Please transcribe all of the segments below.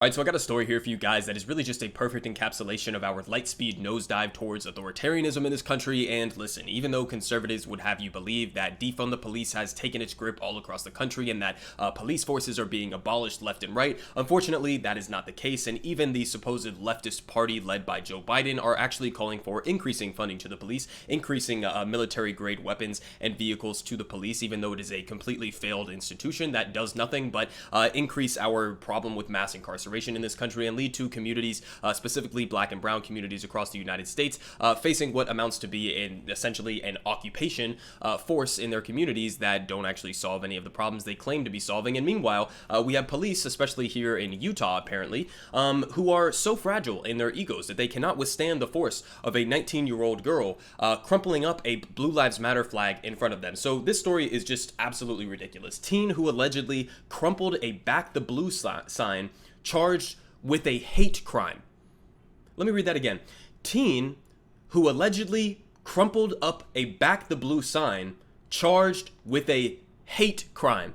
Alright, so I got a story here for you guys that is really just a perfect encapsulation of our lightspeed nosedive towards authoritarianism in this country. And listen, even though conservatives would have you believe that defund the police has taken its grip all across the country and that police forces are being abolished left and right, unfortunately, that is not the case. And even the supposed leftist party led by Joe Biden are actually calling for increasing funding to the police, increasing military-grade weapons and vehicles to the police, even though it is a completely failed institution that does nothing but increase our problem with mass incarceration in this country and lead to communities, specifically black and brown communities across the United States, facing what amounts to be essentially an occupation force in their communities that don't actually solve any of the problems they claim to be solving. And meanwhile, we have police, especially here in Utah, apparently, who are so fragile in their egos that they cannot withstand the force of a 19-year-old girl crumpling up a Blue Lives Matter flag in front of them. So this story is just absolutely ridiculous. Teen who allegedly crumpled a Back the Blue sign charged with a hate crime. Let me read that again. Teen who allegedly crumpled up a Back the Blue sign charged with a hate crime.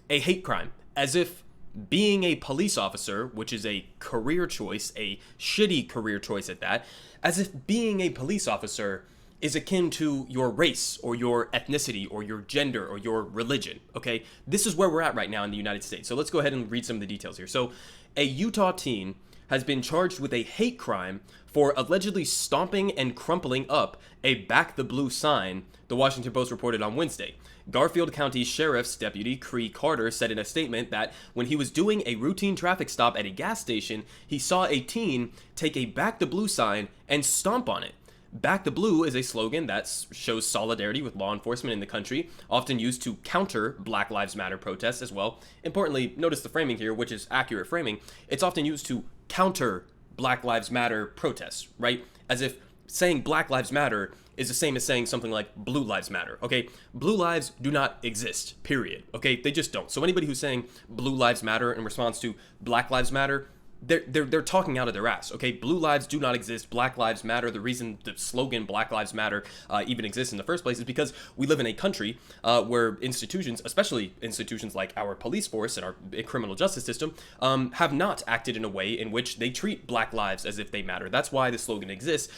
A hate crime. As if being a police officer, which is a career choice, a shitty career choice at that, as if being a police officer is akin to your race or your ethnicity or your gender or your religion, okay? This is where we're at right now in the United States. So let's go ahead and read some of the details here. So a Utah teen has been charged with a hate crime for allegedly stomping and crumpling up a Back the Blue sign, the Washington Post reported on Wednesday. Garfield County Sheriff's Deputy Cree Carter said in a statement that when he was doing a routine traffic stop at a gas station, he saw a teen take a Back the Blue sign and stomp on it. Back the Blue is a slogan that shows solidarity with law enforcement in the country, often used to counter Black Lives Matter protests as well. Importantly, notice the framing here, which is accurate framing. It's often used to counter Black Lives Matter protests, right? As if saying Black Lives Matter is the same as saying something like Blue Lives Matter, okay? Blue lives do not exist, period, okay? They just don't. So anybody who's saying Blue Lives Matter in response to Black Lives Matter, they're talking out of their ass, okay? Blue lives do not exist. Black lives matter. The reason the slogan Black Lives Matter even exists in the first place is because we live in a country where institutions, especially institutions like our police force and our criminal justice system, have not acted in a way in which they treat black lives as if they matter. That's why the slogan exists.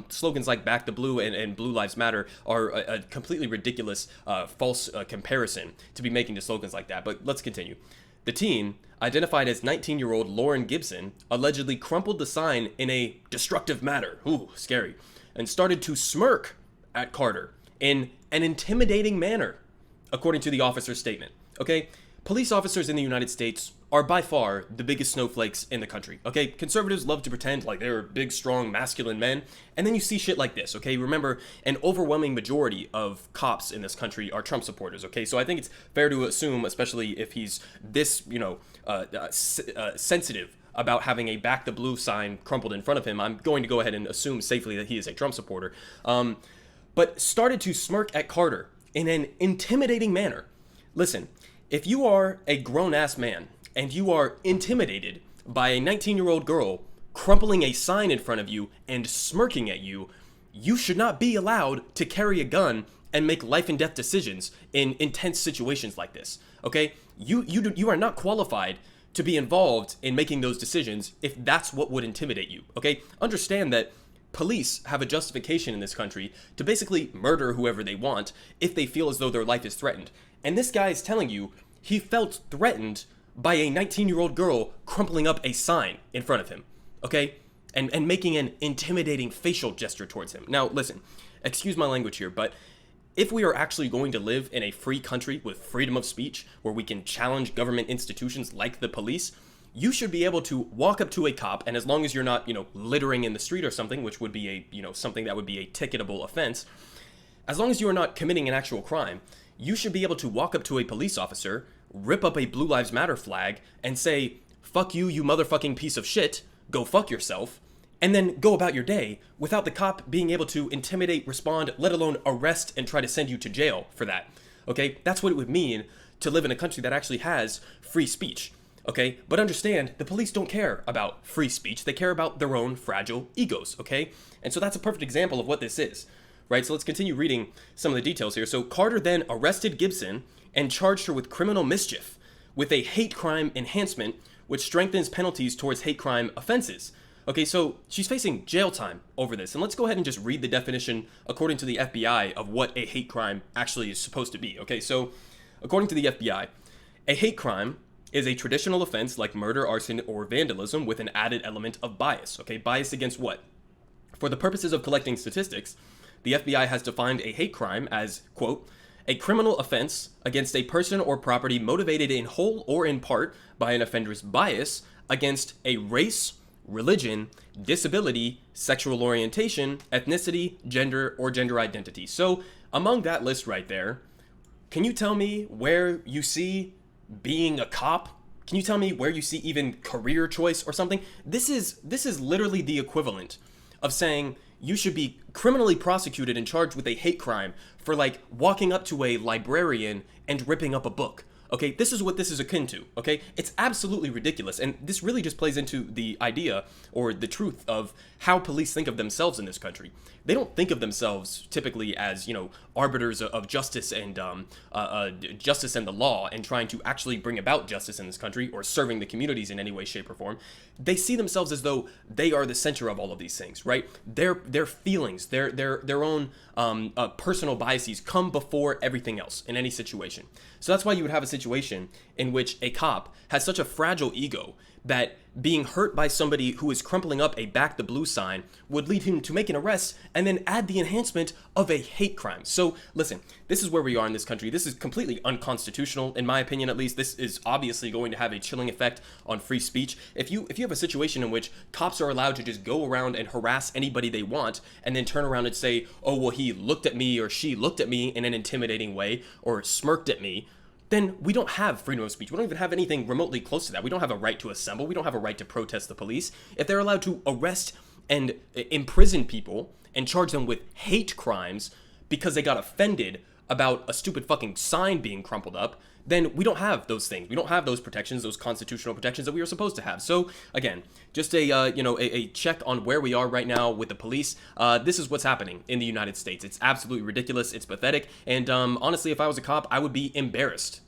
Slogans like Back the Blue and Blue Lives Matter are a completely ridiculous, false comparison to be making to slogans like that. But let's continue. The teen, identified as 19-year-old Lauren Gibson, allegedly crumpled the sign in a destructive manner, ooh, scary, and started to smirk at Carter in an intimidating manner, according to the officer's statement. Okay? Police officers in the United States are by far the biggest snowflakes in the country, okay? Conservatives love to pretend like they're big, strong, masculine men, and then you see shit like this, okay? Remember, an overwhelming majority of cops in this country are Trump supporters, okay? So I think it's fair to assume, especially if he's this, sensitive about having a Back the Blue sign crumpled in front of him, I'm going to go ahead and assume safely that he is a Trump supporter, but started to smirk at Carter in an intimidating manner. Listen, if you are a grown-ass man and you are intimidated by a 19-year-old girl crumpling a sign in front of you and smirking at you, you should not be allowed to carry a gun and make life and death decisions in intense situations like this, okay? You are not qualified to be involved in making those decisions if that's what would intimidate you, okay? Understand that police have a justification in this country to basically murder whoever they want if they feel as though their life is threatened. And this guy is telling you he felt threatened by a 19-year-old girl crumpling up a sign in front of him, okay? And making an intimidating facial gesture towards him. Now, listen, excuse my language here, but if we are actually going to live in a free country with freedom of speech, where we can challenge government institutions like the police, you should be able to walk up to a cop, and as long as you're not, littering in the street or something, which would be something that would be a ticketable offense, as long as you are not committing an actual crime, you should be able to walk up to a police officer, rip up a Blue Lives Matter flag, and say, "Fuck you, you motherfucking piece of shit, go fuck yourself," and then go about your day without the cop being able to intimidate, respond, let alone arrest and try to send you to jail for that. Okay? That's what it would mean to live in a country that actually has free speech. Okay? But understand, the police don't care about free speech. They care about their own fragile egos. Okay? And so that's a perfect example of what this is. Right? So let's continue reading some of the details here. So Carter then arrested Gibson and charged her with criminal mischief with a hate crime enhancement, which strengthens penalties towards hate crime offenses. Okay, so she's facing jail time over this. And let's go ahead and just read the definition, according to the FBI, of what a hate crime actually is supposed to be. Okay, so according to the FBI, a hate crime is a traditional offense like murder, arson, or vandalism with an added element of bias. Okay, bias against what? For the purposes of collecting statistics, the FBI has defined a hate crime as, quote, a criminal offense against a person or property motivated in whole or in part by an offender's bias against a race, religion, disability, sexual orientation, ethnicity, gender, or gender identity. So among that list right there, can you tell me where you see being a cop? Can you tell me where you see even career choice or something? This is literally the equivalent of saying you should be criminally prosecuted and charged with a hate crime for like walking up to a librarian and ripping up a book. Okay, this is what this is akin to, okay? It's absolutely ridiculous, and this really just plays into the idea or the truth of how police think of themselves in this country. They don't think of themselves typically as, arbiters of justice and justice and the law and trying to actually bring about justice in this country or serving the communities in any way, shape, or form. They see themselves as though they are the center of all of these things, right? Their feelings, their own personal biases come before everything else in any situation. So that's why you would have a situation in which a cop has such a fragile ego that being hurt by somebody who is crumpling up a back the blue sign would lead him to make an arrest and then add the enhancement of a hate crime. So listen, this is where we are in this country. This is completely unconstitutional, in my opinion at least. This is obviously going to have a chilling effect on free speech. If you have a situation in which cops are allowed to just go around and harass anybody they want and then turn around and say, oh, well, he looked at me or she looked at me in an intimidating way or smirked at me, then we don't have freedom of speech. We don't even have anything remotely close to that. We don't have a right to assemble. We don't have a right to protest the police. If they're allowed to arrest and imprison people and charge them with hate crimes because they got offended about a stupid fucking sign being crumpled up, then we don't have those things. We don't have those protections, those constitutional protections that we are supposed to have. So again, just a check on where we are right now with the police. This is what's happening in the United States. It's absolutely ridiculous. It's pathetic. And honestly, if I was a cop, I would be embarrassed.